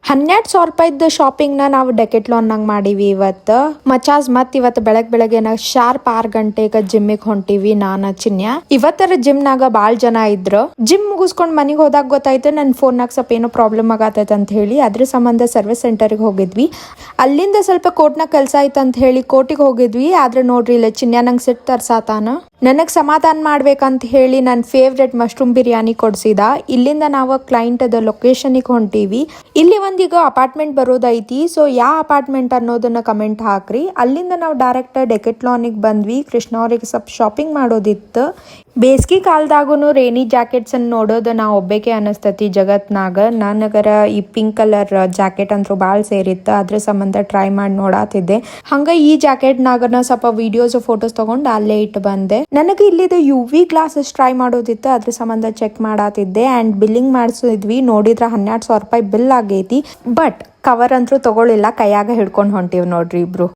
12,000 ರೂಪಾಯಿದ shopping ನಾವು ಡೆಕೆಟ್ಲಾನ್ನಾಗ ಮಾಡೀವಿ ಇವತ್ತು ಮಚಾಸ್ ಇವತ್ತು ಬೆಳಗ್ಗೆ ಶಾರ್ಪ್ 6 ಗಂಟೆಗೆ ಜಿಮ್ಮಿಗೆ ಹೊಂಟಿವಿ ನಾನು ಚಿನ್ಯ ಇವತ್ತರ ಜಿಮ್ನಾಗ ಬಾಳ್ ಜನ ಇದ್ರು. ಜಿಮ್ ಮುಗಿಸ್ಕೊಂಡ್ ಮನಿಗೆ ಹೋದಾಗ ಗೊತ್ತಾಯ್ತು ನನ್ನ ಫೋನ್ನಾಗ ಸ್ವಲ್ಪ ಏನೋ ಪ್ರಾಬ್ಲಮ್ ಆಗತೈತೆ ಅಂತ ಹೇಳಿ ಅದ್ರ ಸಂಬಂಧ ಸರ್ವಿಸ್ ಸೆಂಟರ್ಗೆ ಹೋಗಿದ್ವಿ. ಅಲ್ಲಿಂದ ಸ್ವಲ್ಪ ಕೋರ್ಟ್ನಾಗ ಕೆಲಸ ಆಯ್ತು ಅಂತ ಹೇಳಿ ಕೋರ್ಟಿಗೆ ಹೋಗಿದ್ವಿ. ಆದ್ರೆ ನೋಡ್ರಿ ಇಲ್ಲ ಚಿನ್ಯ ನಂಗೆ ಸಿಟ್ಟು ತರ್ಸಾತಾನ. ನನಗೆ ಸಮಾಧಾನ ಮಾಡ್ಬೇಕಂತ ಹೇಳಿ ನನ್ನ ಫೇವ್ರೆಟ್ ಮಶ್ರೂಮ್ ಬಿರಿಯಾನಿ ಕೊಡ್ಸಿದ. ಇಲ್ಲಿಂದ ನಾವು ಕ್ಲೈಂಟ್ ಅದ ಲೊಕೇಶನ್ಗೆ ಹೊಂಟೀವಿ. ಇಲ್ಲಿ ಒಂದೀಗ ಅಪಾರ್ಟ್ಮೆಂಟ್ ಬರೋದೈತಿ. ಸೊ ಯಾವ ಅಪಾರ್ಟ್ಮೆಂಟ್ ಅನ್ನೋದನ್ನ ಕಮೆಂಟ್ ಹಾಕ್ರಿ. ಅಲ್ಲಿಂದ ನಾವು ಡೈರೆಕ್ಟ್ ಡೆಕೆಟ್ಲಾನಿಗೆ ಬಂದ್ವಿ. ಕೃಷ್ಣ ಅವ್ರಿಗೆ ಸ್ವಲ್ಪ ಶಾಪಿಂಗ್ ಮಾಡೋದಿತ್ತು. ಬೇಸಿಗೆ ಕಾಲದಾಗೂ ರೇನಿ ಜಾಕೆಟ್ಸ್ ಅನ್ನು ನೋಡೋದು ನಾ ಒಬ್ಬೇಕೆ ಅನಿಸ್ತತಿ ಜಗತ್ನಾಗ. ನನಗರ ಈ ಪಿಂಕ್ ಕಲರ್ ಜಾಕೆಟ್ ಅಂತೂ ಭಾಳ ಸೇರಿತ್ತು. ಅದ್ರ ಸಂಬಂಧ ಟ್ರೈ ಮಾಡಿ ನೋಡಾತಿದ್ದೆ. ಹಂಗ ಈ ಜಾಕೆಟ್ನಾಗನ ಸ್ವಲ್ಪ ವಿಡಿಯೋಸ್ ಫೋಟೋಸ್ ತಗೊಂಡು ಅಲ್ಲೇ ಇಟ್ಟು ಬಂದೆ. ನನಗೆ ಇಲ್ಲಿದ UV ಗ್ಲಾಸಸ್ ಟ್ರೈ ಮಾಡೋದಿತ್ತು. ಅದ್ರ ಸಂಬಂಧ ಚೆಕ್ ಮಾಡಾತಿದ್ದೆ ಅಂಡ್ ಬಿಲ್ಲಿಂಗ್ ಮಾಡಿಸಿದ್ವಿ. ನೋಡಿದ್ರ 12,000 ರೂಪಾಯಿ ಬಿಲ್ ಆಗೈತಿ. ಬಟ್ ಕವರ್ ಅಂತೂ ತಗೊಳ್ಳಿಲ್ಲ, ಕೈಯಾಗ ಹಿಡ್ಕೊಂಡು ಹೊಂಟಿವ್ ನೋಡ್ರಿ ಇಬ್ರು.